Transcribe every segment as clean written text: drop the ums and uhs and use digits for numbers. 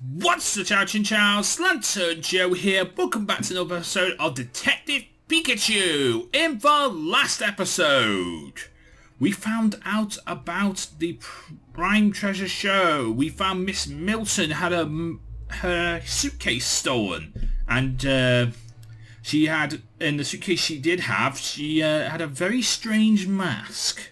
What's the chow Chinchow? Lanturn Joe here. Welcome back to another episode of Detective Pikachu. In the last episode, we found out about the Prime Treasure show. We found Miss Milton had her suitcase stolen, and she had, in the suitcase she did have, she had a very strange mask.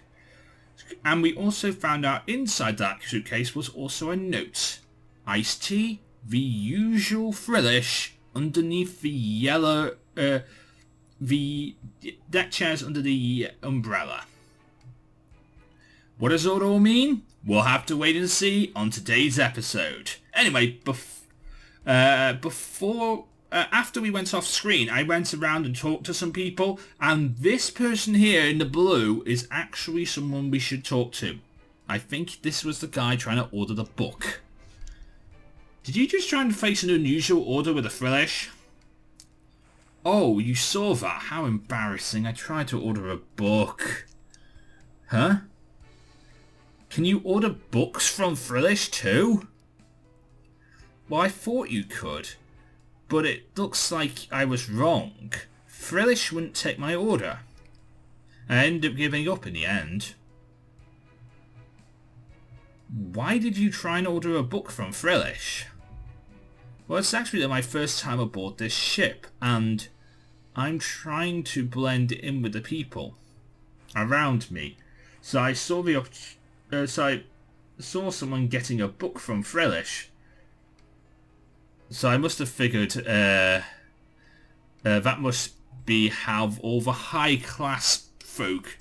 And we also found out inside that suitcase was also a note. Iced tea, the usual frillish, underneath the yellow, the deck chairs under the umbrella. What does it all mean? We'll have to wait and see on today's episode. Anyway, after we went off screen, I went around and talked to some people, and this person here in the blue is actually someone we should talk to. I think this was the guy trying to order the book. Did you just try and face an unusual order with a frillish? Oh, you saw that? How embarrassing. I tried to order a book. Huh? Can you order books from frillish too? Well, I thought you could, but it looks like I was wrong. Frillish wouldn't take my order. I ended up giving up in the end. Why did you try and order a book from frillish? Well, it's actually my first time aboard this ship, and I'm trying to blend in with the people around me. So I saw someone getting a book from frillish. So I must have figured that must be how all the high-class folk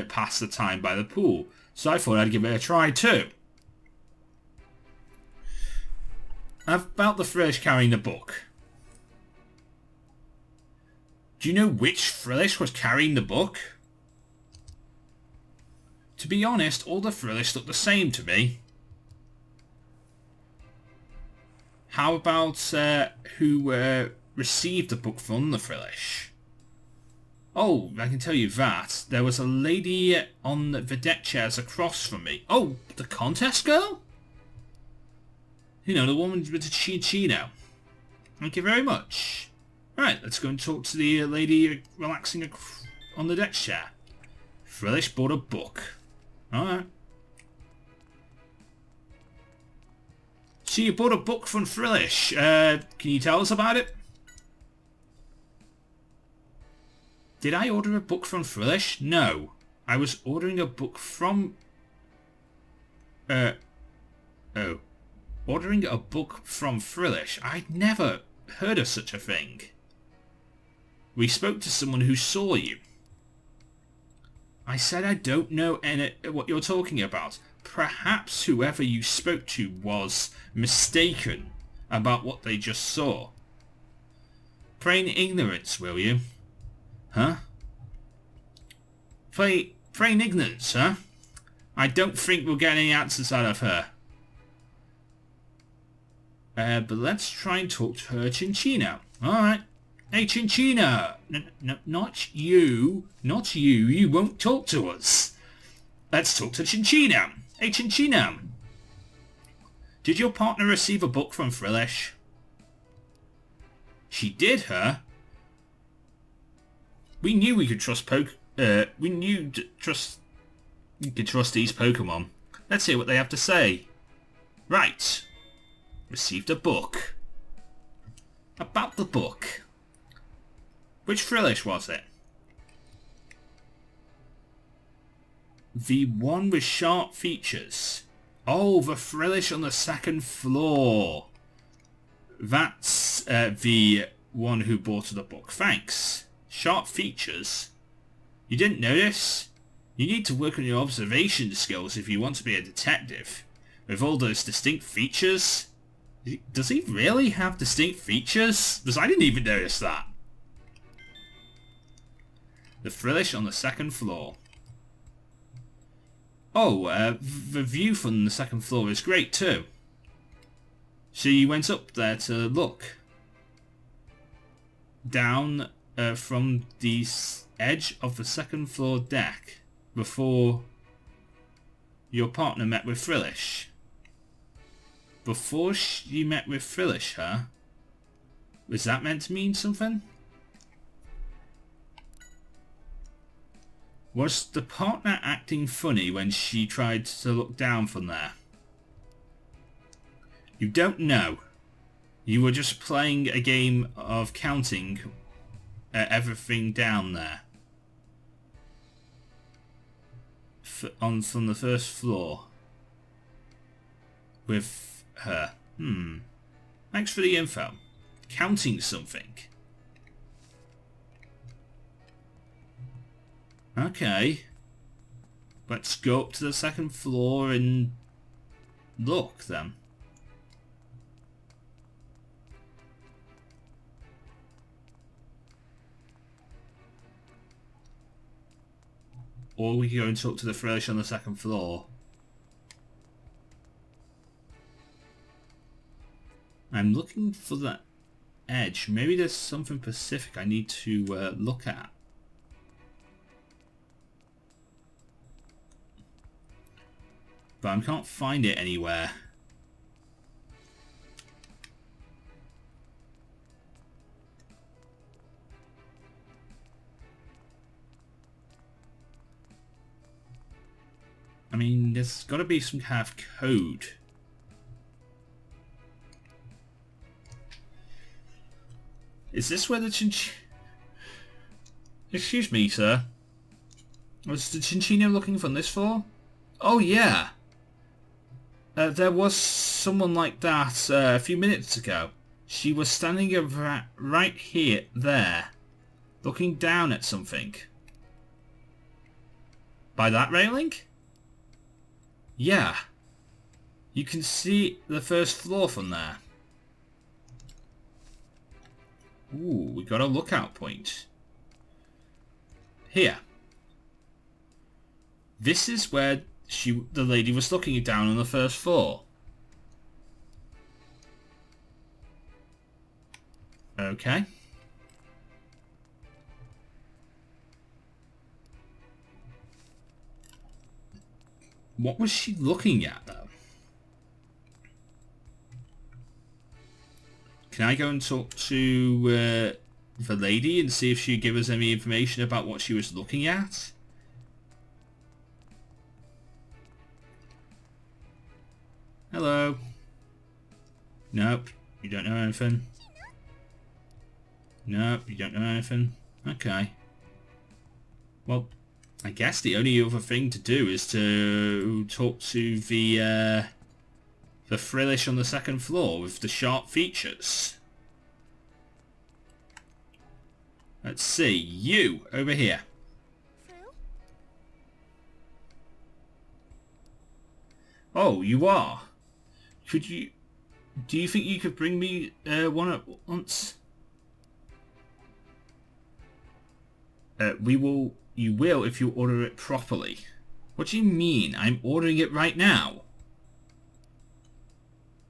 pass the time by the pool. So I thought I'd give it a try too. About the frillish carrying the book. Do you know which frillish was carrying the book? To be honest, all the frillish look the same to me. How about who received the book from the frillish? Oh, I can tell you that. There was a lady on the deck chairs across from me. Oh, the contest girl? You know, the woman with the Chinchow. Thank you very much. Right, let's go and talk to the lady relaxing on the deck chair. Frillish bought a book. Alright. So you bought a book from Frillish. Can you tell us about it? Did I order a book from Frillish? No. I was ordering a book from... Ordering a book from Frillish? I'd never heard of such a thing. We spoke to someone who saw you. I said I don't know what you're talking about. Perhaps whoever you spoke to was mistaken about what they just saw. Feign ignorance, will you? Huh? Feign ignorance, huh? I don't think we'll get any answers out of her. But let's try and talk to her Chinchow. Alright. Hey Chinchow! No, not you. Not you. You won't talk to us. Let's talk to Chinchow. Hey Chinchow! Did your partner receive a book from Frillish? She did, huh? We knew we could trust you could trust these Pokemon. Let's hear what they have to say. Right. Received a book. About the book. Which Frillish was it? The one with sharp features. Oh, the Frillish on the second floor. That's the one who bought the book. Thanks. Sharp features? You didn't notice? You need to work on your observation skills if you want to be a detective. With all those distinct features. Does he really have distinct features? Because I didn't even notice that. The Frillish on the second floor. Oh, the view from the second floor is great too. So you went up there to look. Down from the edge of the second floor deck before your partner met with Frillish. before she met with Phyllis, huh? Was that meant to mean something? Was the partner acting funny when she tried to look down from there? You don't know. You were just playing a game of counting everything down there. From the first floor. With her. Thanks for the info. Counting something. Okay. Let's go up to the second floor and look then. Or we can go and talk to the Fresh on the second floor. I'm looking for that edge. Maybe there's something specific I need to look at. But I can't find it anywhere. I mean, there's got to be some kind of code. Is this where the Excuse me, sir. Was the Chinchino looking from this floor? Oh, yeah. There was someone like that a few minutes ago. She was standing right here, there, looking down at something. By that railing? Yeah. You can see the first floor from there. Ooh, we got a lookout point. Here. This is where the lady was looking down on the first floor. Okay. What was she looking at, though? Can I go and talk to the lady and see if she'd give us any information about what she was looking at? Hello. Nope. You don't know anything. Nope. You don't know anything. Okay. Well, I guess the only other thing to do is to talk to the Frillish on the second floor with the sharp features. Let's see. You, over here. Oh, you are? Could you... Do you think you could bring me one at once? You will if you order it properly. What do you mean? I'm ordering it right now.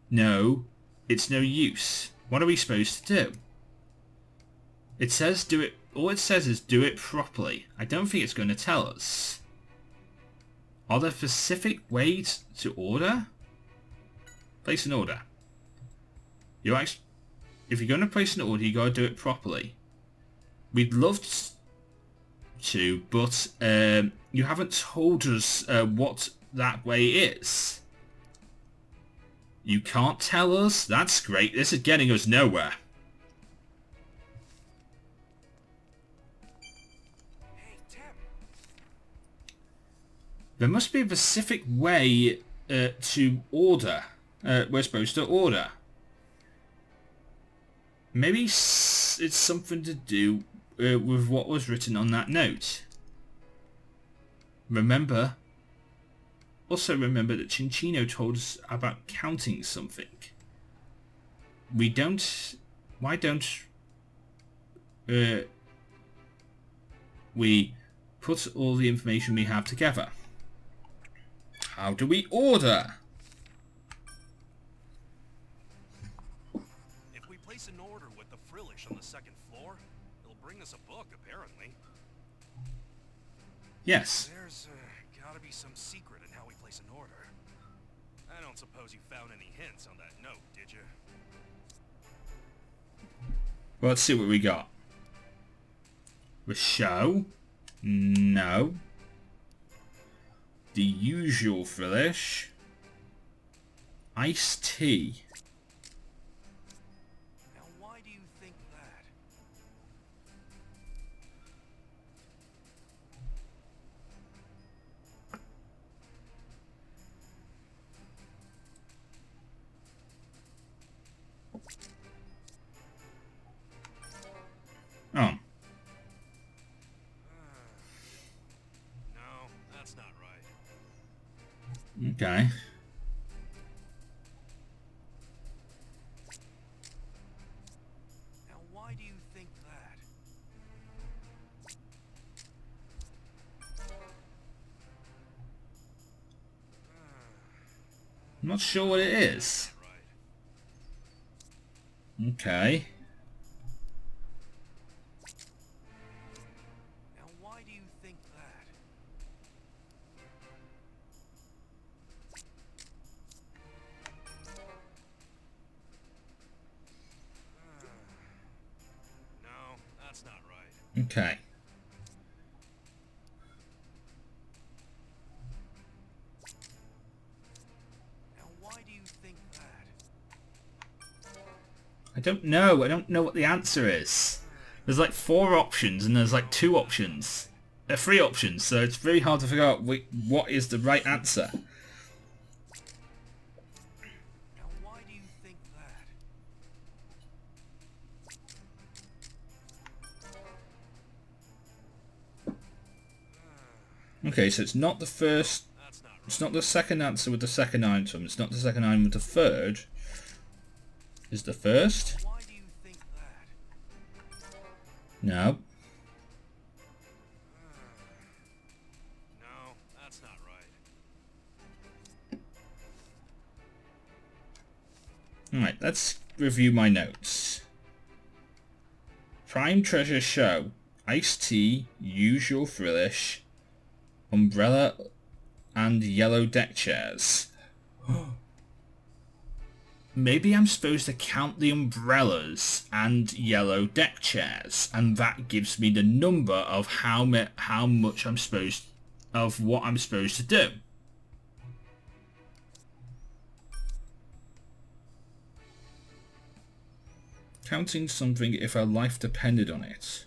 No, it's no use. What are we supposed to do? It says do it... All it says is do it properly. I don't think it's going to tell us. Are there specific ways to order? Place an order. If you're going to place an order, you got to do it properly. We'd love to, but you haven't told us what that way is. You can't tell us? That's great. This is getting us nowhere. Hey, Tim. There must be a specific way to order. We're supposed to order. Maybe it's something to do with what was written on that note. Also remember that Chinchino told us about counting something. Why don't we put all the information we have together? How do we order? If we place an order with the Frillish on the second floor, it'll bring us a book, apparently. Yes. There's gotta be some secret in how we place an order. I don't suppose you found any hints on that note, did you? Well, let's see what we got. The show? No. The usual Frillish. Iced tea. Now, why do you think that? Oh. No, that's not right. Okay. Now, why do you think that? I'm not sure what it is. Right. Okay. Now, why do you think that? No, that's not right. Okay. Now, why do you think that? I don't know. I don't know what the answer is. There's like 4 options and there's like 2 options. 3 options, so it's very hard to figure out what is the right answer. Now, why do you think that? Okay, so it's not the first. That's not right. It's not the second answer with the second item. It's not the second item with the third. Is the first? Why do you think that? No. No, that's not right. Alright, let's review my notes. Prime Treasure Show. Iced tea. Usual Frillish. Umbrella and yellow deck chairs. Maybe I'm supposed to count the umbrellas and yellow deck chairs, and that gives me the number of how much I'm supposed of what I'm supposed to do. Counting something if our life depended on it.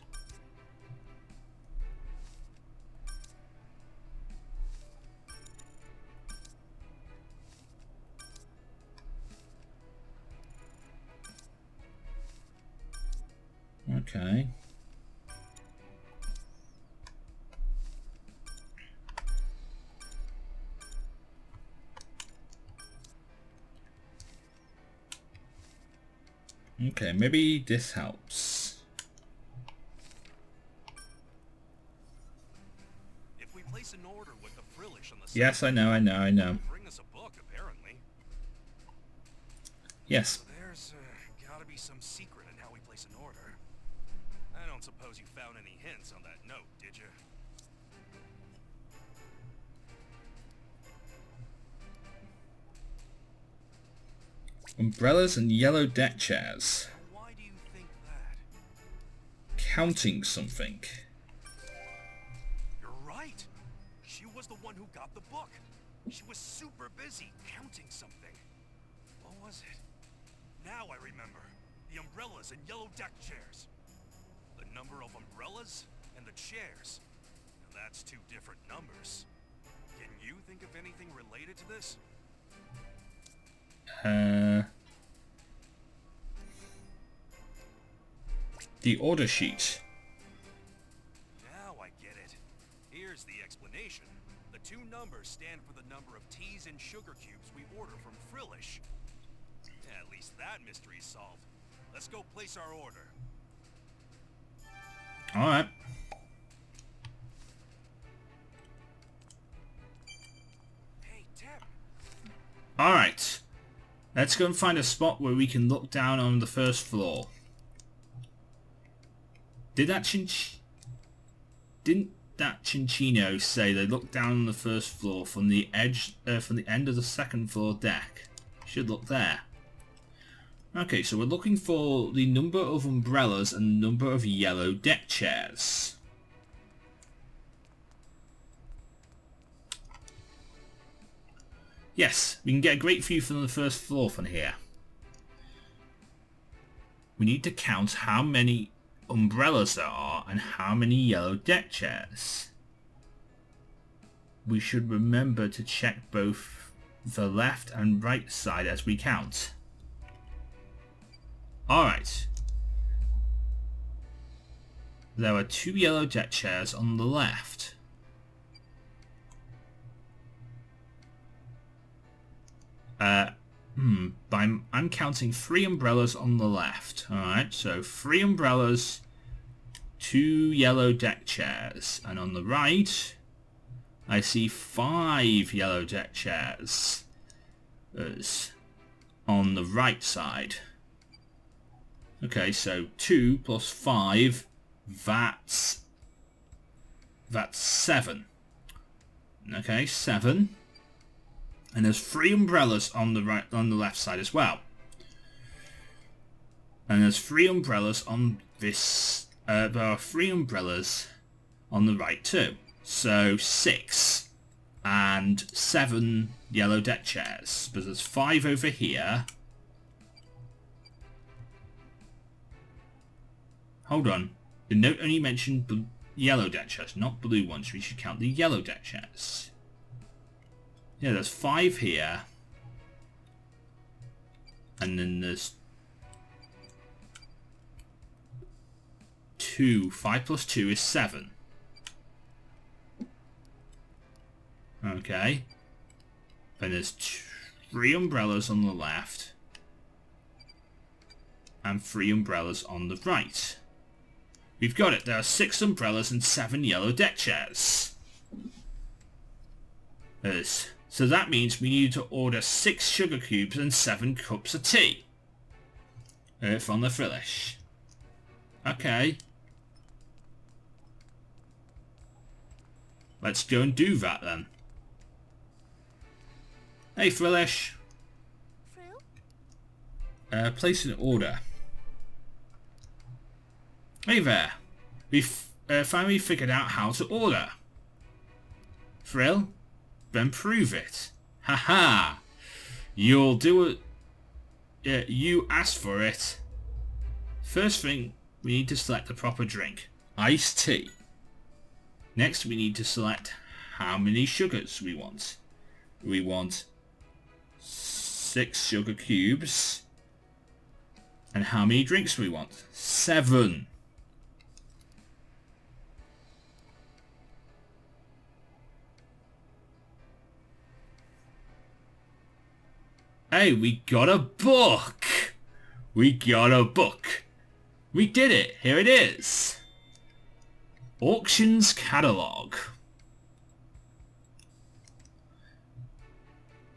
Okay. Okay, maybe this helps. If we place an order with the Frillish on the Yes, I know. bring us a book, apparently. Yes. There's gotta be some secret in how we place an order. I don't suppose you found any hints on that note, did you? Umbrellas and yellow deck chairs. Now, why do you think that? Counting something. You're right. She was the one who got the book. She was super busy counting something. What was it? Now I remember. The umbrellas and yellow deck chairs. The number of umbrellas and the chairs. Now that's 2 different numbers. Can you think of anything related to this? The order sheet. Now I get it. Here's the explanation. The 2 numbers stand for the number of teas and sugar cubes we order from Frillish. Yeah, at least that mystery's solved. Let's go place our order. Alright. Hey, Tim. Alright. Let's go and find a spot where we can look down on the first floor. Did that that Chinchow say they look down on the first floor from the edge, from the end of the second floor deck? Should look there. Okay, so we're looking for the number of umbrellas and the number of yellow deck chairs. Yes, we can get a great view from the first floor from here. We need to count how many umbrellas there are and how many yellow deck chairs. We should remember to check both the left and right side as we count. Alright. There are 2 yellow deck chairs on the left. I'm counting 3 umbrellas on the left. Alright, so 3 umbrellas, 2 yellow deck chairs. And on the right, I see 5 yellow deck chairs. On the right side. Okay, so 2 plus 5, that's 7. Okay, 7. And there's 3 umbrellas on the right, on the left side as well. And there's 3 umbrellas on this. There are 3 umbrellas on the right too. So 6 and 7 yellow deck chairs. But there's 5 over here. Hold on. The note only mentioned yellow deck chairs, not blue ones. We should count the yellow deck chairs. Yeah, there's 5 here. And then there's 2. 5 plus 2 is 7. Okay. Then there's 3 umbrellas on the left. And 3 umbrellas on the right. We've got it. There are 6 umbrellas and 7 yellow deck chairs. So that means we need to order 6 sugar cubes and 7 cups of tea. From the Frillish. Okay. Let's go and do that then. Hey Frillish. Frill? Place an order. Hey there. We've finally figured out how to order. Frill? Then prove it. Haha. You'll do it. You asked for it. First thing, we need to select the proper drink. Iced tea. Next, we need to select how many sugars we want. We want 6 sugar cubes. And how many drinks we want? 7. Hey, we got a book! We got a book! We did it! Here it is! Auctions Catalogue.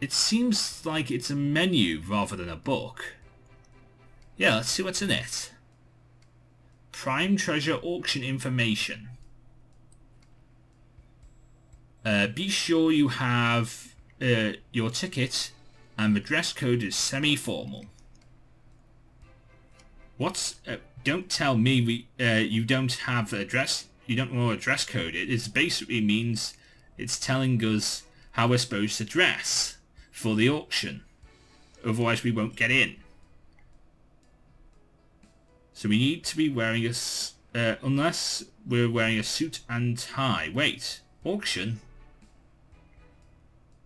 It seems like it's a menu rather than a book. Yeah, let's see what's in it. Prime Treasure Auction Information. Be sure you have your ticket. And the dress code is semi-formal. What's... don't tell me you don't have a dress... You don't know a dress code. It basically means it's telling us how we're supposed to dress for the auction. Otherwise we won't get in. So we need to be wearing a... unless we're wearing a suit and tie. Wait. Auction?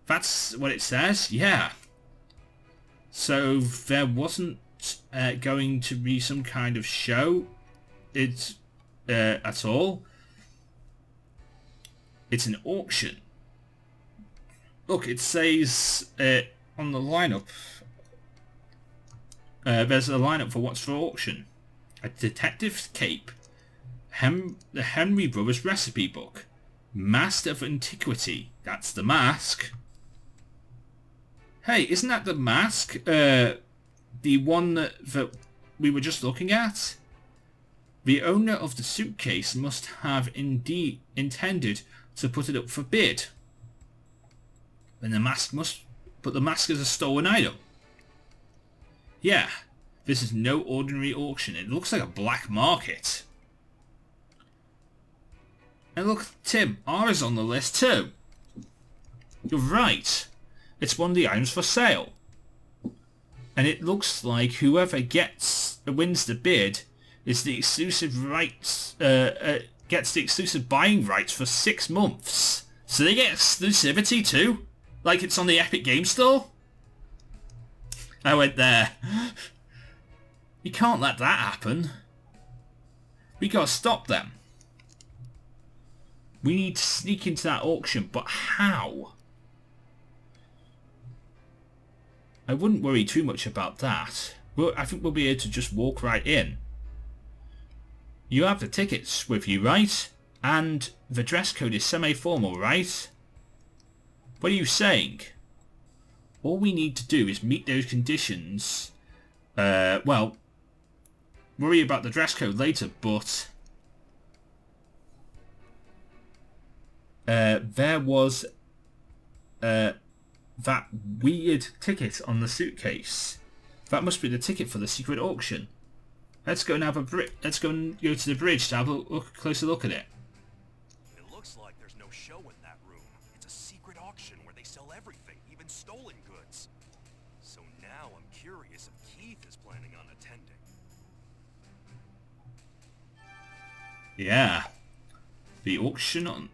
That's what it says? Yeah. So there wasn't going to be some kind of show at all. It's an auction. Look, it says on the lineup. There's a lineup for what's for auction. A detective's cape. The Henry Brothers recipe book. Mask of Antiquity. That's the mask. Hey, isn't that the mask? The one that we were just looking at? The owner of the suitcase must have indeed intended to put it up for bid. Then the mask but the mask is a stolen item. Yeah, this is no ordinary auction. It looks like a black market. And look, Tim, R is on the list too. You're right. It's one of the items for sale. And it looks like whoever wins the bid is the exclusive rights, gets the exclusive buying rights for 6 months. So they get exclusivity too? Like it's on the Epic Game Store? I went there. You can't let that happen. We gotta stop them. We need to sneak into that auction, but how? I wouldn't worry too much about that. I think we'll be able to just walk right in. You have the tickets with you, right? And the dress code is semi-formal, right? What are you saying? All we need to do is meet those conditions. Well, worry about the dress code later, but... there was... that weird ticket on the suitcase. That must be the ticket for the secret auction. Let's go and let's go to the bridge to have a closer look at it. It looks like there's no show in that room. It's a secret auction where they sell everything, even stolen goods. So now I'm curious if Keith is planning on attending. Yeah. The auction on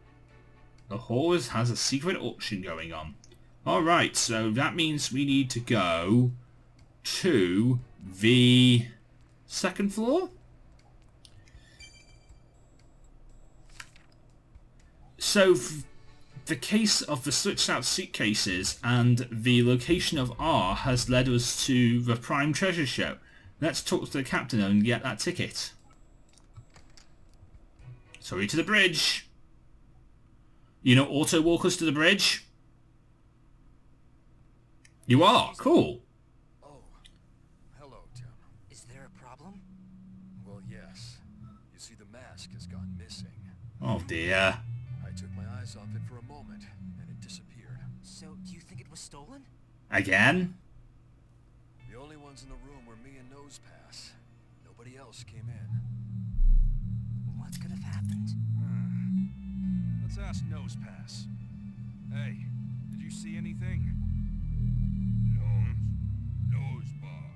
the hall has a secret auction going on. Alright, so that means we need to go to the 2nd floor? So the case of the switched out suitcases and the location of R has led us to the Prime Treasure Show. Let's talk to the captain and get that ticket. Sorry, to the bridge. You know, auto walkers to the bridge? You are? Cool. Oh, hello, Tim. Is there a problem? Well, yes. You see, the mask has gone missing. Oh dear. I took my eyes off it for a moment, and it disappeared. So, do you think it was stolen? Again? The only ones in the room were me and Nosepass. Nobody else came in. What could have happened? Let's ask Nosepass. Hey, did you see anything? Nose bar.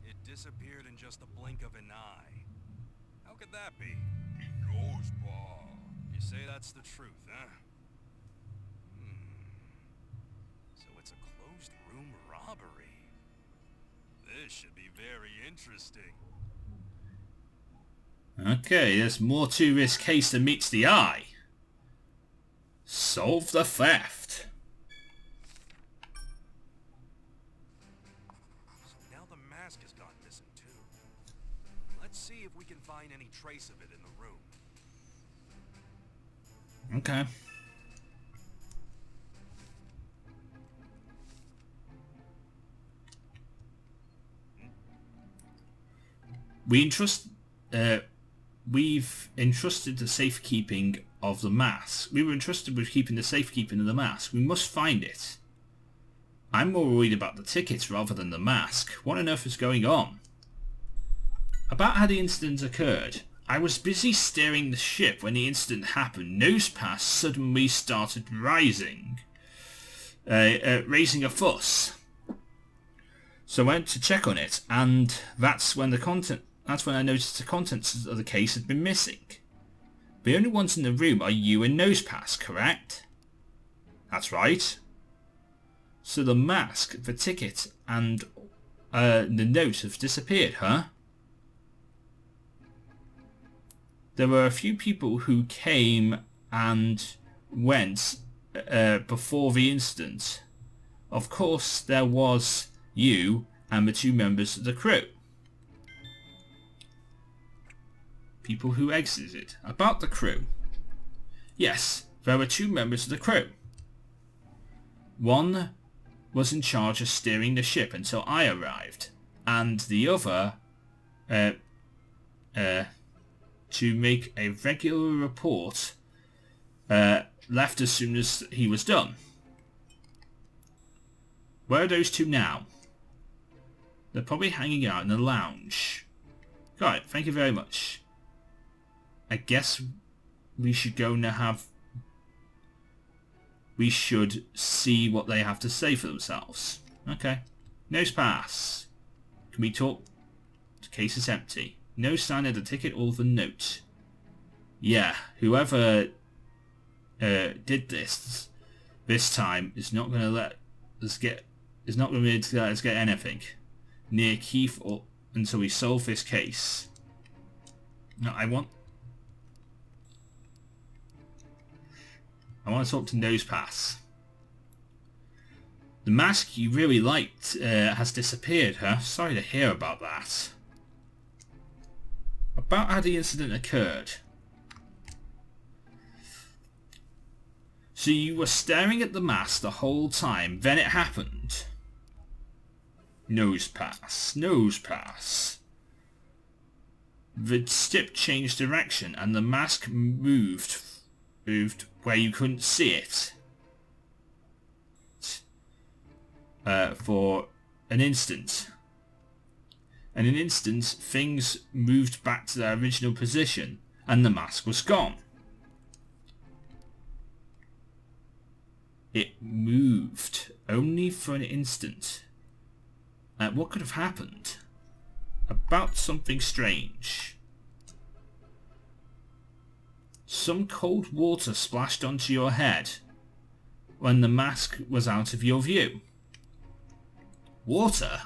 It disappeared in just the blink of an eye. How could that be? Nose bar. You say that's the truth, huh? So it's a closed room robbery. This should be very interesting. Okay, there's more to this case than meets the eye. Solve the theft. So now the mask has gone missing too. Let's see if we can find any trace of it in the room. Okay. We've entrusted the safekeeping of the mask. We were entrusted with keeping the safekeeping of the mask. We must find it. I'm more worried about the tickets rather than the mask. What on earth is going on? About how the incident occurred. I was busy steering the ship when the incident happened. Nosepass suddenly started raising a fuss. So I went to check on it, and that's when I noticed the contents of the case had been missing. The only ones in the room are you and Nosepass, correct? That's right. So the mask, the ticket, and the note have disappeared, huh? There were a few people who came and went before the incident. Of course, there was you and the 2 members of the crew. People who exited. About the crew. Yes, there were 2 members of the crew. One was in charge of steering the ship until I arrived. and the other to make a regular report, left as soon as he was done. Where are those two now? They're probably hanging out in the lounge. Got it, thank you very much. I guess we should go and we should see what they have to say for themselves. Okay. Nose pass. Can we talk? The case is empty. No sign of the ticket or the note. Yeah, whoever did this time is not going to let us get anything near Keith until we solve this case. No, I want to talk to Nosepass. The mask you really liked has disappeared, huh? Sorry to hear about that. About how the incident occurred. So you were staring at the mask the whole time, then it happened. Nosepass. Nosepass. The stip changed direction and the mask moved where you couldn't see it. For an instant. And in an instant, things moved back to their original position and the mask was gone. It moved only for an instant. What could have happened? About something strange. Some cold water splashed onto your head when the mask was out of your view. Water?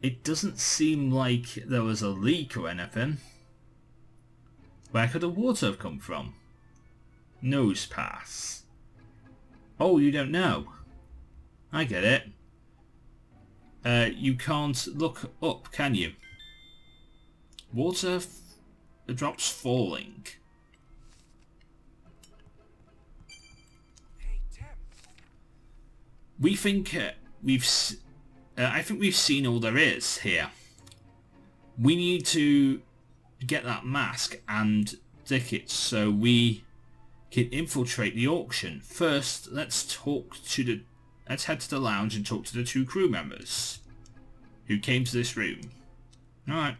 It doesn't seem like there was a leak or anything. Where could the water have come from? Nosepass. Oh, you don't know. I get it. You can't look up, can you? Water drops falling. Hey, Tim. We think I think we've seen all there is here. We need to get that mask and tickets so we can infiltrate the auction. First, let's head to the lounge and talk to the two crew members who came to this room. Alright.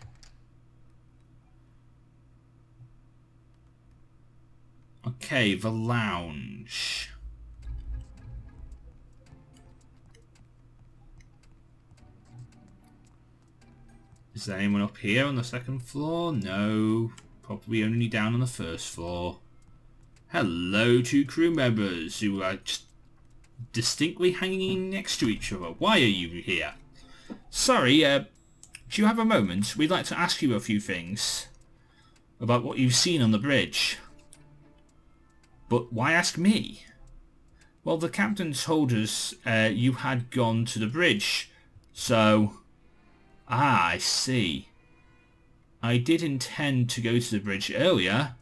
Okay, the lounge. Is there anyone up here on the second floor? No. Probably only down on the first floor. Hello, two crew members who are just distinctly hanging next to each other. Why are you here? Sorry, do you have a moment? We'd like to ask you a few things about what you've seen on the bridge. But why ask me? Well, the captain told us you had gone to the bridge, so... Ah, I see. I did intend to go to the bridge earlier.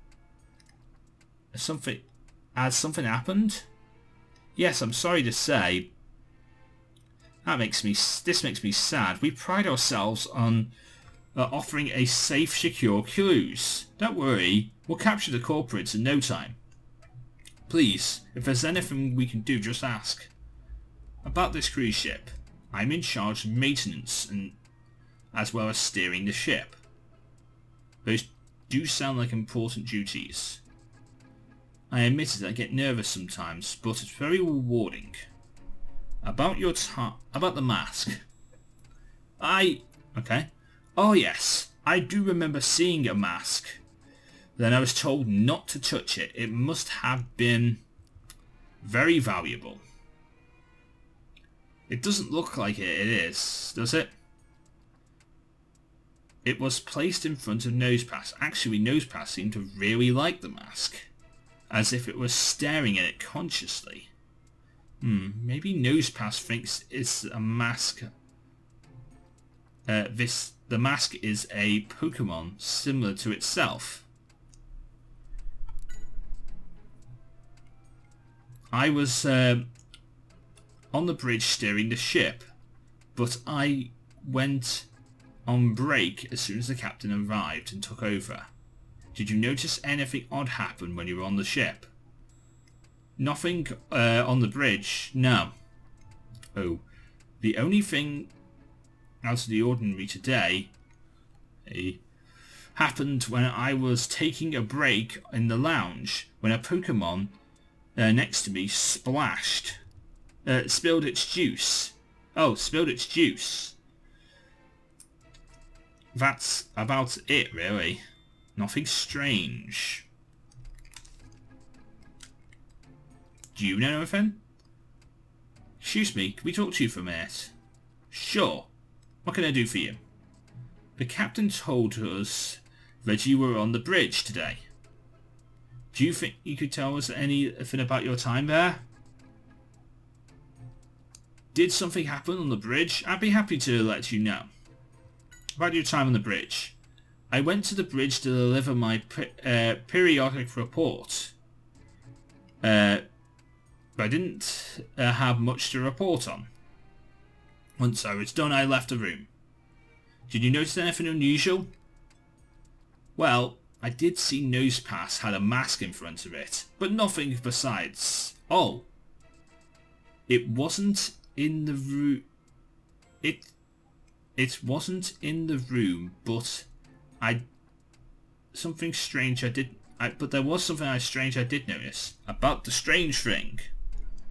Has something happened? Yes, I'm sorry to say. This makes me sad. We pride ourselves on offering a safe, secure cruise. Don't worry, we'll capture the culprits in no time. Please, if there's anything we can do, just ask. About this cruise ship, I'm in charge of maintenance and as well as steering the ship. Those do sound like important duties. I admit it, I get nervous sometimes, but it's very rewarding. About the mask. Okay. Oh yes, I do remember seeing a mask. Then I was told not to touch it. It must have been very valuable. It doesn't look like it is, does it? It was placed in front of Nosepass. Actually, Nosepass seemed to really like the mask. As if it was staring at it consciously. Maybe Nosepass thinks it's a mask. The mask is a Pokemon similar to itself. I was on the bridge steering the ship, but I went on break as soon as the captain arrived and took over. Did you notice anything odd happen when you were on the ship? Nothing on the bridge, no. Oh, the only thing out of the ordinary today happened when I was taking a break in the lounge when a Pokemon next to me spilled its juice. Oh, spilled its juice. That's about it, really. Nothing strange. Do you know anything? Excuse me, can we talk to you for a minute? Sure. What can I do for you? The captain told us that you were on the bridge today. Do you think you could tell us anything about your time there? Did something happen on the bridge? I'd be happy to let you know. About your time on the bridge. I went to the bridge to deliver my periodic report. But I didn't have much to report on. Once I was done, I left the room. Did you notice anything unusual? Well, I did see Nosepass had a mask in front of it, but nothing besides. Oh. It wasn't in the room. It wasn't in the room, but something strange I did. But there was something strange I did notice about the strange thing.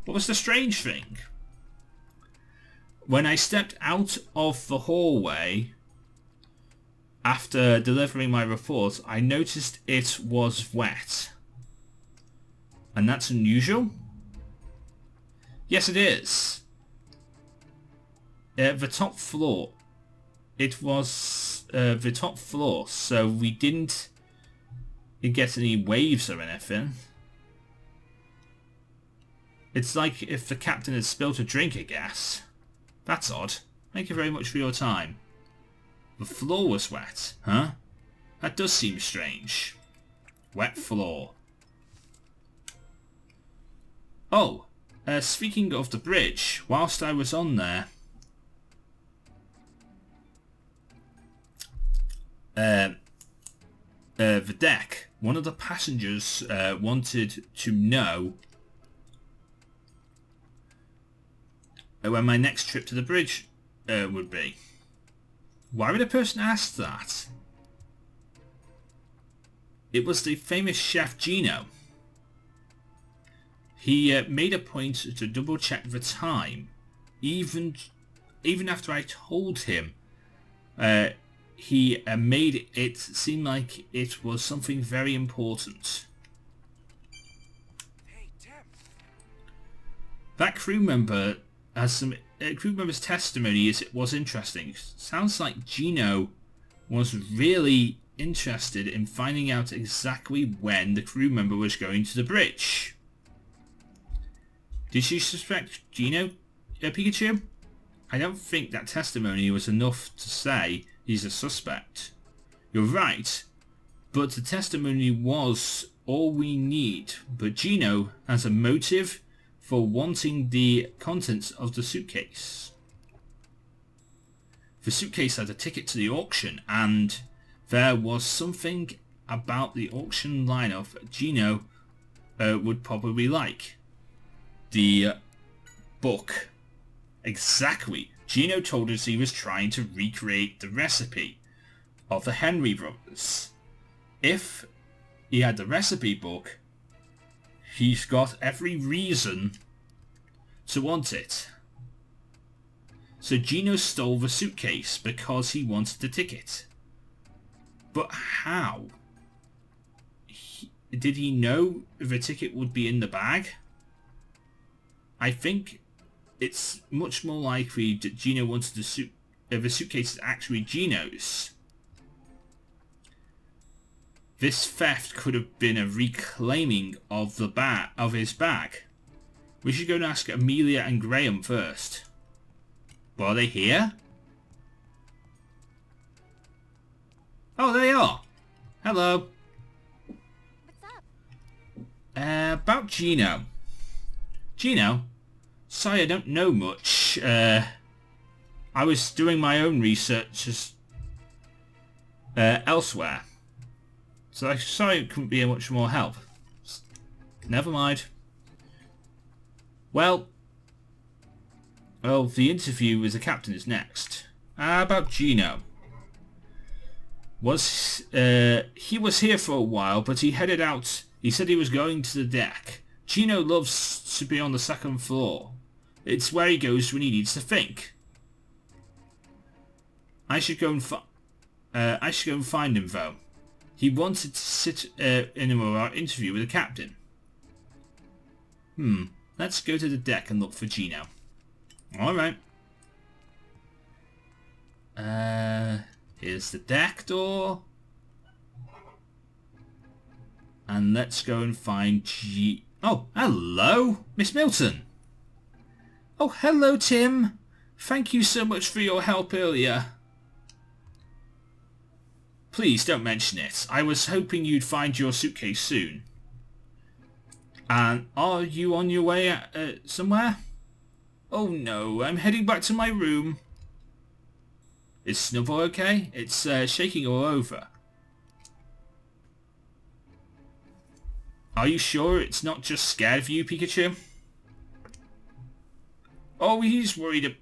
What was the strange thing? When I stepped out of the hallway after delivering my report, I noticed it was wet. And that's unusual? Yes, it is. The top floor. It was the top floor, so we didn't get any waves or anything. It's like if the captain had spilled a drink, I guess. That's odd. Thank you very much for your time. The floor was wet, huh? That does seem strange. Wet floor. Oh, speaking of the bridge, whilst I was on there, the deck, one of the passengers wanted to know when my next trip to the bridge would be. Why would a person ask that? It was the famous chef Gino. He made a point to double check the time, even after I told him. He made it seem like it was something very important. Hey, Tim. That crew member has some crew member's testimony was interesting. Sounds like Gino was really interested in finding out exactly when the crew member was going to the bridge. Did you suspect Gino, Pikachu? I don't think that testimony was enough to say he's a suspect. You're right, but the testimony was all we need. But Gino has a motive for wanting the contents of the suitcase. The suitcase had a ticket to the auction, and there was something about the auction lineup Gino would probably like. The book. Exactly. Gino told us he was trying to recreate the recipe of the Henry brothers. If he had the recipe book, he's got every reason to want it. So Gino stole the suitcase because he wanted the ticket. But how? Did he know the ticket would be in the bag? I think it's much more likely that Gino wanted the suitcase is actually Gino's. This theft could have been a reclaiming of his bag. We should go and ask Amelia and Graham first. Well, are they here? Oh, they are. Hello. What's up? About Gino. Gino? Sorry, I don't know much. I I was doing my own research elsewhere. So I'm sorry it couldn't be much more help. Never mind. Well, the interview with the captain is next. How about Gino? He was here for a while, but he headed out. He said he was going to the deck. Gino loves to be on the second floor. It's where he goes when he needs to think. I should go and find him, though. He wanted to sit in our interview with the captain. Let's go to the deck and look for Gino. Alright. Here's the deck door. And let's go and find Oh, hello, Miss Milton. Oh, hello, Tim. Thank you so much for your help earlier. Please don't mention it. I was hoping you'd find your suitcase soon. And are you on your way somewhere? Oh no, I'm heading back to my room. Is Snubble okay? It's shaking all over. Are you sure it's not just scared of you, Pikachu? Oh, he's worried.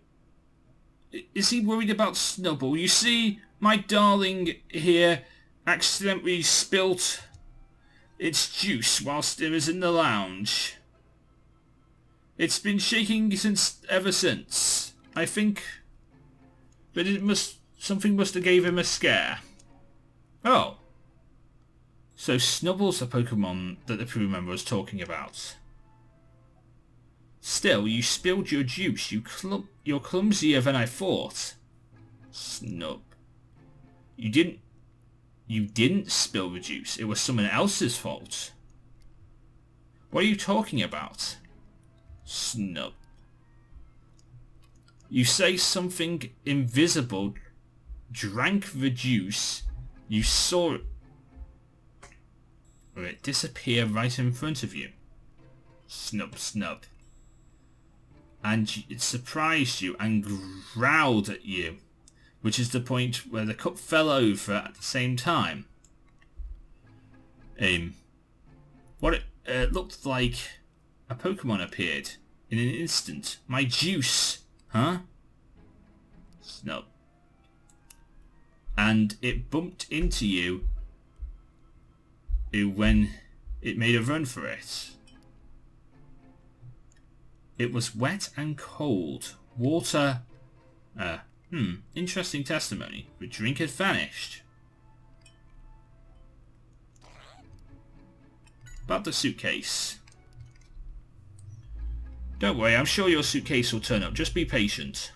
Is he worried about Snubble? You see, my darling here accidentally spilt its juice whilst it was in the lounge. It's been shaking ever since. I think, but something must have gave him a scare. Oh, so Snubble's the Pokemon that the crew member was talking about. Still, you spilled your juice. You're clumsier than I thought. Snub. You didn't spill the juice. It was someone else's fault. What are you talking about? Snub. You say something invisible drank the juice. You saw it disappear right in front of you. Snub, snub. And it surprised you and growled at you, which is the point where the cup fell over at the same time. What it looked like a Pokemon appeared in an instant. My juice, huh? Snub. And it bumped into you when it made a run for it. It was wet and cold. Water. Interesting testimony. The drink had vanished. About the suitcase. Don't worry, I'm sure your suitcase will turn up. Just be patient.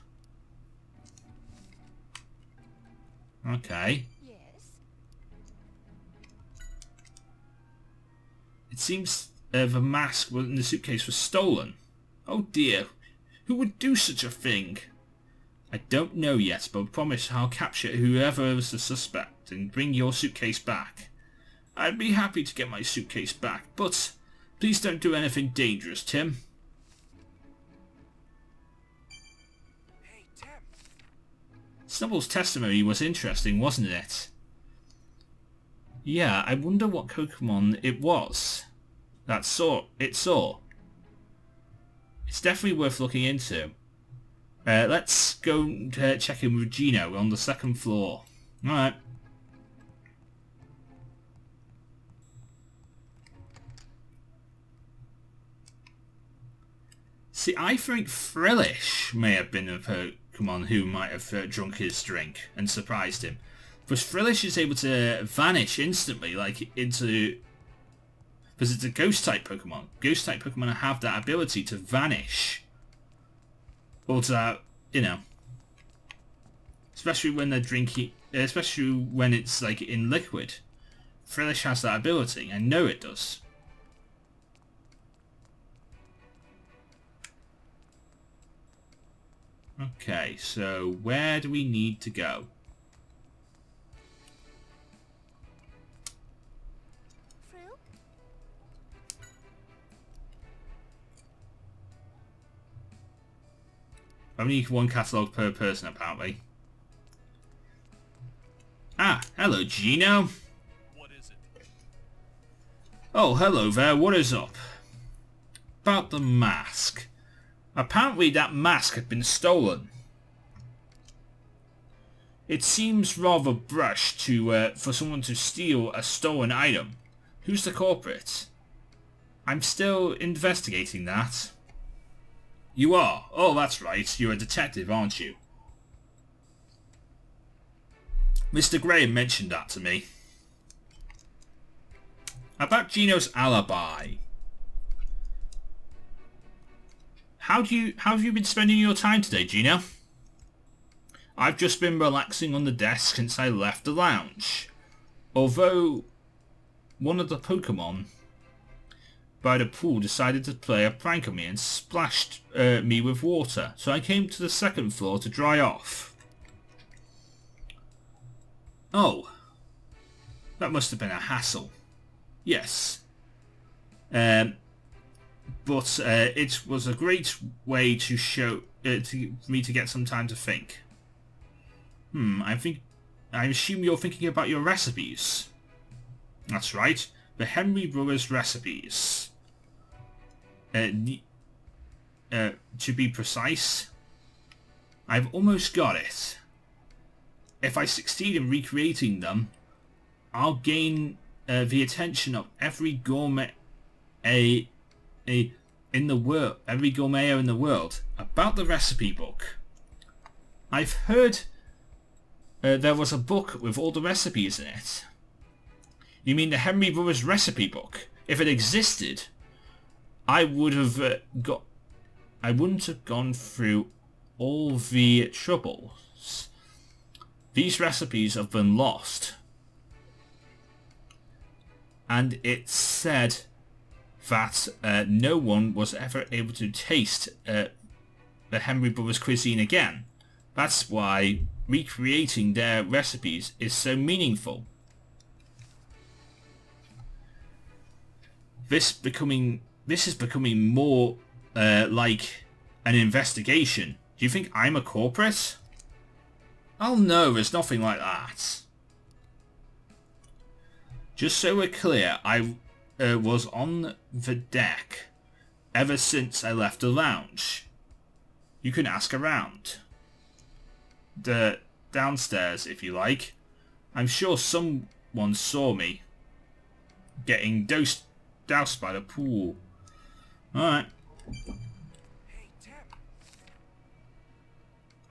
Okay. Yes. It seems the mask in the suitcase was stolen. Oh dear. Who would do such a thing? I don't know yet, but I promise I'll capture whoever is the suspect and bring your suitcase back. I'd be happy to get my suitcase back, but please don't do anything dangerous, Tim. Hey, Tim. Snubble's testimony was interesting, wasn't it? Yeah, I wonder what Pokemon it was that it saw. It's definitely worth looking into. Let's go check in with Gino on the second floor. Alright. See, I think Frillish may have been a Pokemon who might have drunk his drink and surprised him. But Frillish is able to vanish instantly, like into... Because it's a Ghost-type Pokemon. Ghost-type Pokemon have that ability to vanish. Or to, you know... Especially when they're drinking... Especially when it's, like, in liquid. Frillish has that ability. I know it does. Okay, so where do we need to go? Fruit? Only one catalogue per person, apparently. Ah, hello, Gino. What is it? Oh, hello there. What is up? About the mask. Apparently that mask had been stolen. It seems rather brash to for someone to steal a stolen item. Who's the culprit? I'm still investigating that. You are? Oh, that's right. You're a detective, aren't you? Mr. Graham mentioned that to me. About Gino's alibi. How have you been spending your time today, Gino? I've just been relaxing on the desk since I left the lounge. Although one of the Pokemon by the pool decided to play a prank on me and splashed me with water, so I came to the second floor to dry off. Oh, that must have been a hassle. Yes. But it was a great way to show for me to get some time to think. I assume you're thinking about your recipes. That's right, the Henry Brothers recipes. To be precise, I've almost got it. If I succeed in recreating them, I'll gain the attention of every gourmet in the world, every gourmet in the world about the recipe book. I've heard there was a book with all the recipes in it. You mean the Henry Brothers recipe book? If it existed, I wouldn't have gone through all the troubles. These recipes have been lost. And it's said that no one was ever able to taste the Henry Brothers cuisine again. That's why recreating their recipes is so meaningful. This is becoming more like an investigation. Do you think I'm a culprit? Oh no, there's nothing like that. Just so we're clear, I was on the deck ever since I left the lounge. You can ask around. The downstairs, if you like. I'm sure someone saw me getting doused by the pool. Alright. Hey, Tim.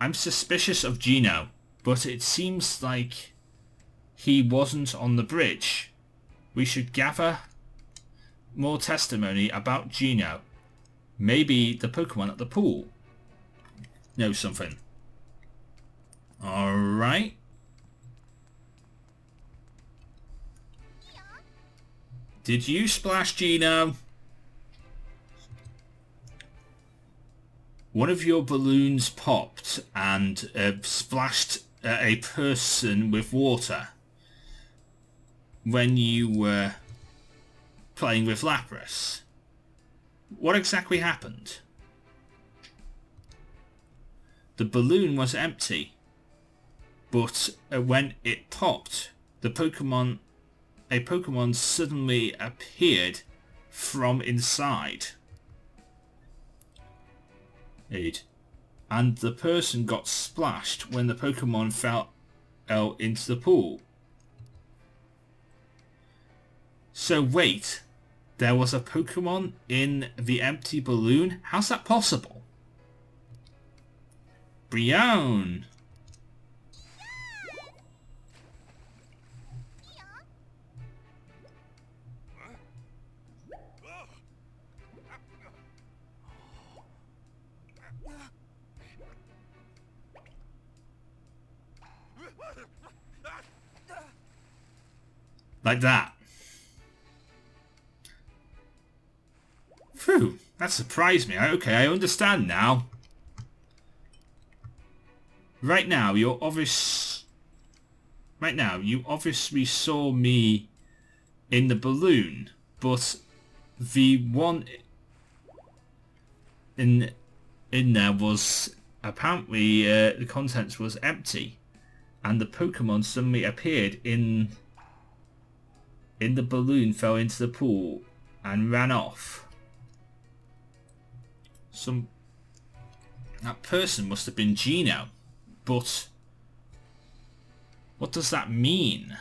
I'm suspicious of Gino, but it seems like he wasn't on the bridge. We should gather more testimony about Gino. Maybe the Pokemon at the pool knows something. Alright. Did you splash Gino? One of your balloons popped and splashed a person with water when you were playing with Lapras. What exactly happened? The balloon was empty, but when it popped, a Pokemon suddenly appeared from inside. And the person got splashed when the Pokemon fell into the pool. So wait, there was a Pokemon in the empty balloon? How's that possible? Brion! Like that. Phew, that surprised me. Okay, I understand now. Right now, you obviously saw me in the balloon, but the one in there was apparently the contents was empty, and the Pokemon suddenly appeared in the balloon, fell into the pool, and ran off. That person must have been Gino, but what does that mean?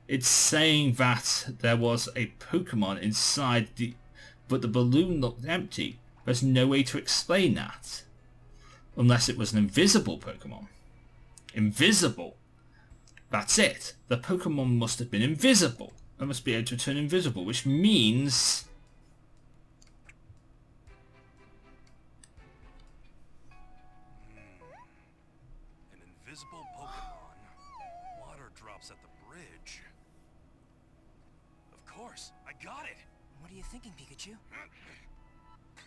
It's saying that there was a Pokemon inside but the balloon looked empty. There's no way to explain that. Unless it was an invisible Pokemon. Invisible. That's it. The Pokemon must have been invisible. It must be able to turn invisible, which means... An invisible Pokemon. Water drops at the bridge. Of course, I got it. What are you thinking, Pikachu?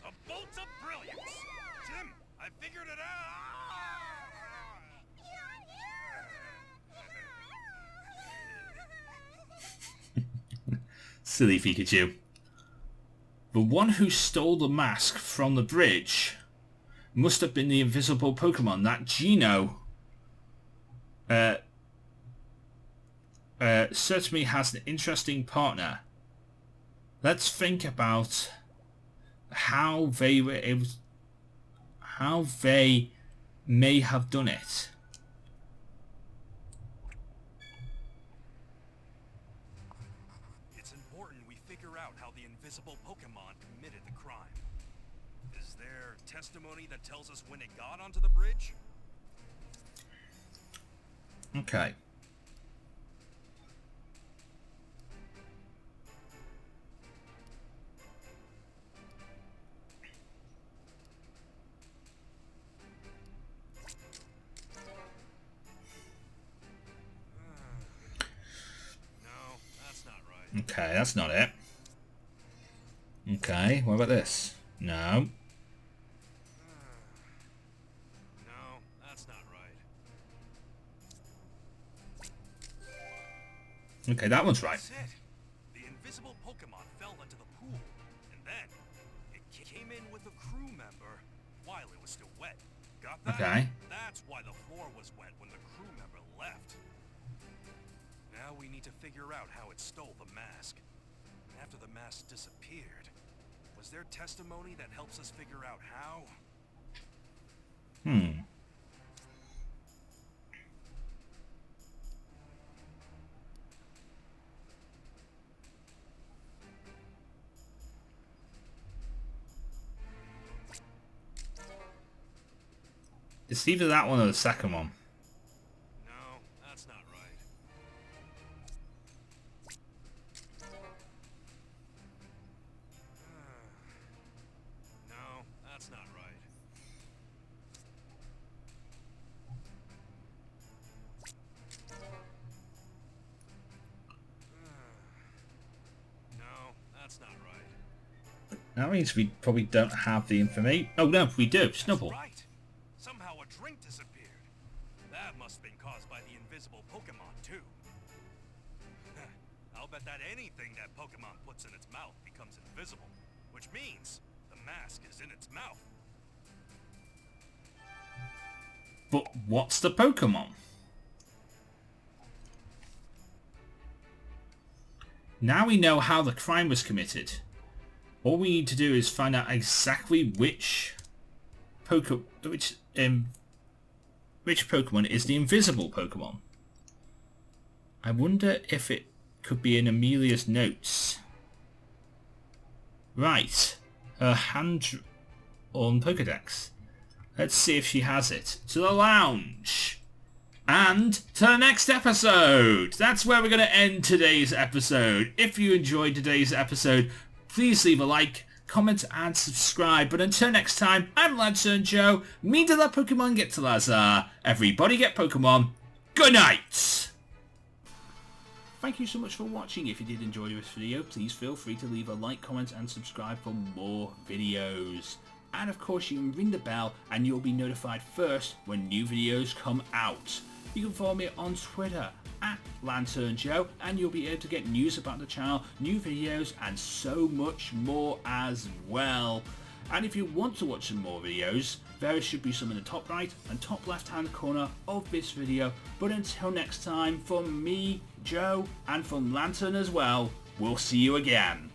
A bolt of brilliance! Tim, I figured it out! Silly Pikachu. The one who stole the mask from the bridge must have been the invisible Pokemon. That Gino certainly has an interesting partner. Let's think about how they were able to, how they may have done it. It's important we figure out how the invisible Pokemon committed the crime. Is there testimony that tells us when it got onto the bridge? Okay. Okay, that's not it. Okay, what about this? No. No, that's not right. Okay, that one's right. That's it. The invisible Pokemon fell into the pool, and then it came in with a crew member while it was still wet. Got that? Okay. That's why the floor was wet when the crew member left. Now we need to figure out how it stole the mask. After the mask disappeared, was there testimony that helps us figure out how? It's either that one or the second one. No, that's not right. No, that's not right. No, that's not right. That means we probably don't have the information. Oh no, we do. Snubble. That's right. Somehow a drink disappeared. That must have been caused by the invisible Pokemon, too. I'll bet that anything that Pokemon puts in its mouth becomes invisible, which means the mask is in its mouth. But what's the Pokemon? Now we know how the crime was committed. All we need to do is find out exactly which Pokemon is the invisible Pokemon. I wonder if it could be in Amelia's notes. Right. Her hand on Pokedex. Let's see if she has it. To the lounge. And to the next episode. That's where we're going to end today's episode. If you enjoyed today's episode, please leave a like, comment and subscribe. But until next time, I'm Lanturn Joe. Me to the Pokemon get to Lazar. Everybody get Pokemon. Good night. Thank you so much for watching. If you did enjoy this video, please feel free to leave a like, comment and subscribe for more videos. And of course you can ring the bell and you'll be notified first when new videos come out. You can follow me on Twitter at Lanturn Joe and you'll be able to get news about the channel, new videos and so much more as well. And if you want to watch some more videos, there should be some in the top right and top left hand corner of this video. But until next time, from me, Joe, and from Lanturn as well, we'll see you again.